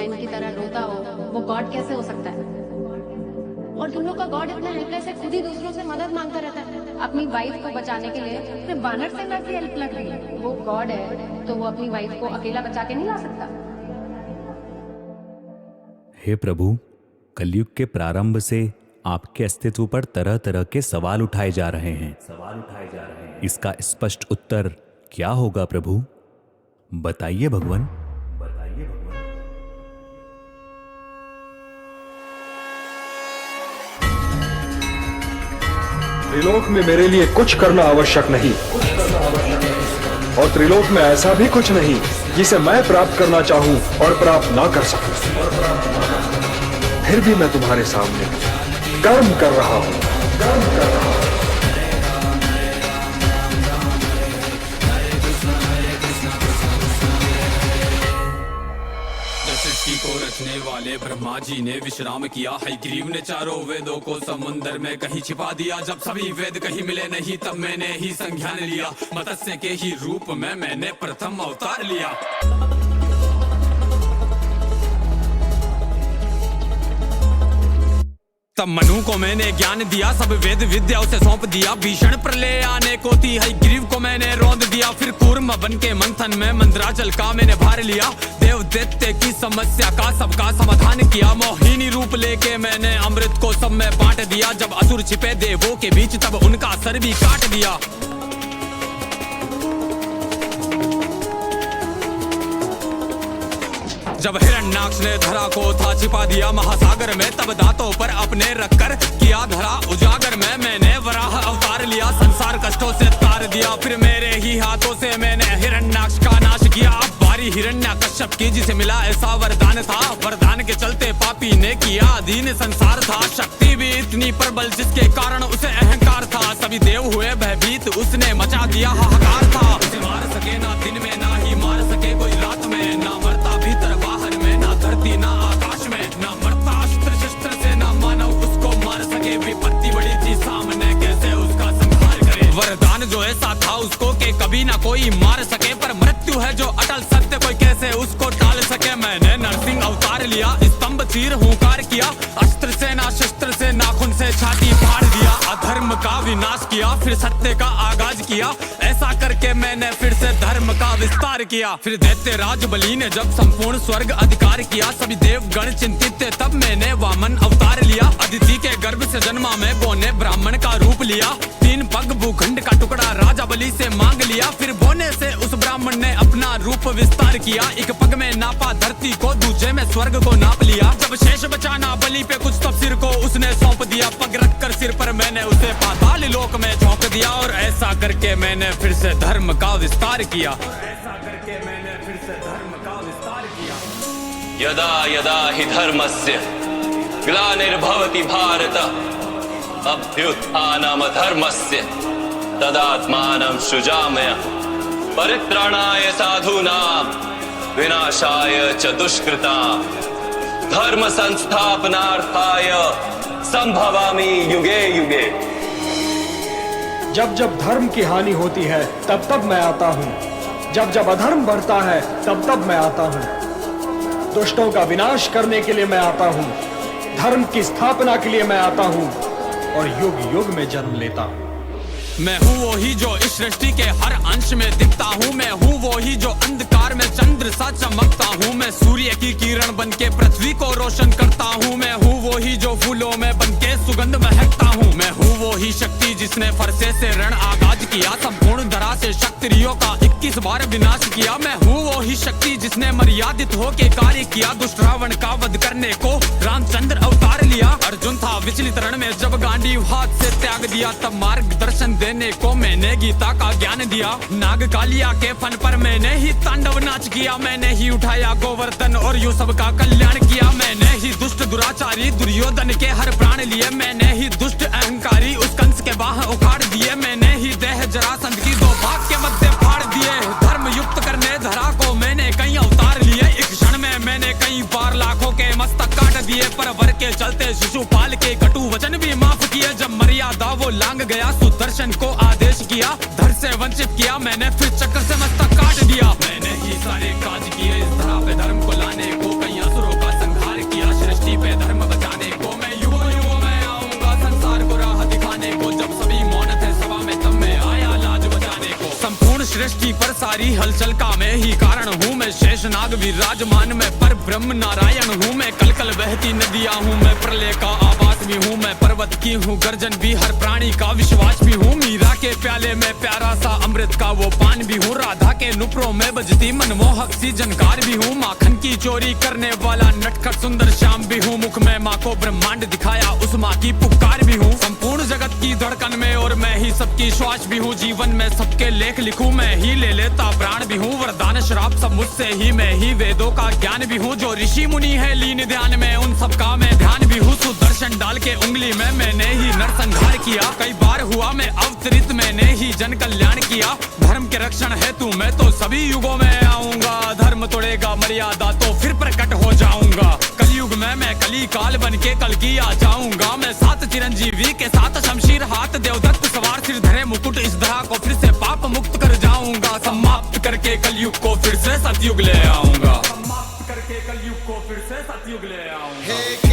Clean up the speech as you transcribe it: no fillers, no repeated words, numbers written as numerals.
Line की तरह रोता हो, वो गॉड कैसे हो सकता है? और तुम लोग का गॉड इतना हेल्पलेस है, खुद ही दूसरों से मदद मांगता रहता है। अपनी वाइफ को बचाने के लिए अपने बानर से कैसे हेल्प लग रही है? वो गॉड है तो वो अपनी वाइफ को अकेला बचा के नहीं ला सकता? हे प्रभु, कलयुग के प्रारंभ से आपके अस्तित्व पर तरह तरह के सवाल उठाए जा रहे हैं। इसका स्पष्ट उत्तर क्या होगा प्रभु? बताइए भगवान। त्रिलोक में मेरे लिए कुछ करना आवश्यक नहीं, और त्रिलोक में ऐसा भी कुछ नहीं जिसे मैं प्राप्त करना चाहूं और प्राप्त ना कर सकूं। फिर भी मैं तुम्हारे सामने कर्म कर रहा हूं। सृष्टि को रचने वाले ब्रह्मा जी ने विश्राम किया। हयग्रीव ने चारों वेदों को समुद्र में कहीं छिपा दिया। जब सभी वेद कहीं मिले नहीं तब मैंने ही संज्ञान लिया। मत्स्य के ही रूप में मैंने प्रथम अवतार लिया। तब मनु को मैंने ज्ञान दिया, सब वेद विद्या उसे सौंप दिया। भीषण प्रलय आने को थी, हयग्रीव को मैंने रौंद दिया। फिर कूर्म बन के मंथन में मंदराचल का मैंने भार लिया। देव दैत्य की समस्या का सबका समाधान किया। मोहिनी रूप लेके मैंने अमृत को सब में बांट दिया। जब असुर छिपे देवों के बीच तब उनका सर भी काट दिया। जब हिरण्याक्ष ने धरा को था छिपा दिया महासागर में, तब दांतों पर अपने रखकर किया धरा उजागर में। मैंने वराह अवतार लिया, संसार कष्टों से तार दिया। फिर मेरे ही हाथों से मैंने हिरण्याक्ष का नाश किया। अब बारी हिरण्याकश्यप की, जिसे मिला ऐसा वरदान था। वरदान के चलते पापी ने किया अधीन संसार था। शक्ति भी इतनी प्रबल जिसके कारण उसे अहंकार था। सभी देव हुए भयभीत, उसने मचा दिया हाहाकार था। उसे मार सके ना दिन में, ना ही मार सके कोई रात में। ना मरता भीतर बाहर में, ना धरती ना आकाश में। ना मरता अस्त्र शस्त्र से, ना मानव उसको मार सके। विपत्ति बड़ी थी सामने, कैसे उसका संहार करे। वरदान जो ऐसा था उसको के कभी ना कोई मार सके। पर मृत्यु है जो अटल सत्य, कोई कैसे उसको टाल सके। मैंने नरसिंह अवतार लिया, स्तंभ चीर हुंकार किया। अस्त्र से ना शस्त्र से, नाखून से छाती फाड़ दिया। अधर्म का विनाश किया, फिर सत्य का आगाज किया। ऐसा करके मैंने फिर से धर्म का विस्तार किया। फिर दैत्य राज बलि ने जब संपूर्ण स्वर्ग अधिकार किया। सभी देवगण चिंतित थे, तब मैंने वामन अवतार लिया। अदिति के गर्भ से जन्मा मैं, बोने ब्राह्मण का रूप लिया। 3 पग भूखंड का टुकड़ा राजा बलि से मांग लिया। फिर बोने से उस ब्राह्मण ने अपना रूप विस्तार किया। एक पग में नापा धरती को, दूसरे में स्वर्ग को नाप लिया। जब शेष बचाना बलि पे कुछ, तब सिर को उसने सौंप दिया। पग रखकर सिर पर मैंने उसे पाताल लोक में झोंक दिया। और ऐसा करके मैंने फिर से धर्म का विस्तार किया। यदा यदा हि धर्मस्य ग्लानिर्भवति भारत अभ्युत्थानम् धर्मस्य तदात्मानं सृजाम्यहम् परित्राणाय साधूनां विनाशाय च दुष्कृतां धर्म संस्थापनार्थाय संभवामि युगे युगे। जब जब धर्म की हानि होती है तब तब मैं आता हूँ। जब जब अधर्म बढ़ता है तब तब मैं आता हूँ। दुष्टों का विनाश करने के लिए मैं आता हूँ, धर्म की स्थापना के लिए मैं आता हूँ, और युग युग में जन्म लेता हूँ। मैं हूँ वो ही जो इस सृष्टि के हर अंश में दिखता हूँ। मैं हूँ वो ही जो अंधकार में चंद्र सा चमकता हूँ। मैं सूर्य की किरण बन के पृथ्वी को रोशन करता हूँ। मैं हूँ वो ही जो फूलों में बन के सुगंध महकता हूँ। मैं हूँ वो ही शक्ति जिसने फरसे से रण आगाज किया। संपूर्ण धरा से क्षत्रियों का 21 बार विनाश किया। मैं हूँ वो ही शक्ति जिसने मर्यादित होके कार्य किया। दुष्ट रावण का वध करने को रामचंद्र अवतार लिया। अर्जुन था विचलित रण में, जब गांडीव हाथ से त्याग दिया। तब मार्गदर्शन देने को मैंने गीता का ज्ञान दिया। नाग कालिया के फन पर मैंने ही तांडव नाच किया। मैंने ही उठाया गोवर्धन और यू सबका कल्याण किया। मैंने ही दुष्ट दुराचारी दुर्योधन के हर प्राण लिए। मैंने ही दुष्ट अहंकारी उस कंस के बाह उखाड़ दिए। मैंने ही देह जरासंध की 2 भाग के मध्य फाड़ दिए। धर्म युक्त करने धरा को मैंने कई अवतार लिए। एक क्षण में मैंने कई बार लाखों के मस्तक काट दिए। पर वर के चलते शिशुपाल के कटु वचन भी माफ किए। जब मर्यादा वो लांग गया, सुदर्शन को आदेश किया। धर से वंचित किया मैंने, फिर चक्र से मस्तक काट दिया। मैंने ही सारे काज किए इस धरा पे धर्म को लाने को, कई असुरों सारी हलचल का मैं ही कारण हूँ। मैं शेषनाग विराजमान मैं पर ब्रह्म नारायण हूँ। मैं कल कल बहती नदियाँ हूँ, मैं प्रलय का आवास भी हूँ। मैं पर्वत की हूँ गर्जन भी, हर प्राणी का विश्वास भी हूँ। मीरा के प्याले में प्यारा सा अमृत का वो पान भी हूँ। राधा के नुपुरों में बजती मनमोहक सी जनकार भी हूँ। माखन की चोरी करने वाला नटखट सुंदर श्याम भी हूँ। मुख में माँ को ब्रह्मांड दिखाया, उस माँ की पुकार भी हूँ। संपूर्ण जगत की धड़कन में और मैं ही सबकी श्वास भी हूँ। जीवन में सबके लेख लिखूं, मैं ही ले लेता प्राण भी हूँ। वरदान श्राप सब मुझसे ही, मैं ही वेदों का ज्ञान भी हूँ। जो ऋषि मुनि है लीन ध्यान में, उन सबका मैं ध्यान भी हूँ। सुदर्शन डाल के उंगली में मैंने ही नरसंहार किया। कई बार हुआ मैं अवतरित, मैंने ही जन कल्याण किया। धर्म के रक्षण है तू, मैं तो सभी युगों में आऊंगा। धर्म तोड़ेगा मर्यादा तो फिर प्रकट हो जाऊंगा। कलयुग में मैं कली काल बन के कल की आ जाऊंगा। मैं 7 चिरंजीवी के साथ शमशीर हाथ, देवदत्त सवार सिर धरे मुकुट, इस धरा को फिर से पाप मुक्त कर जाऊंगा। समाप्त करके कलयुग को फिर से सतयुग ले आऊंगा। समाप्त करके कलयुग को फिर से सतयुग ले आऊंगा।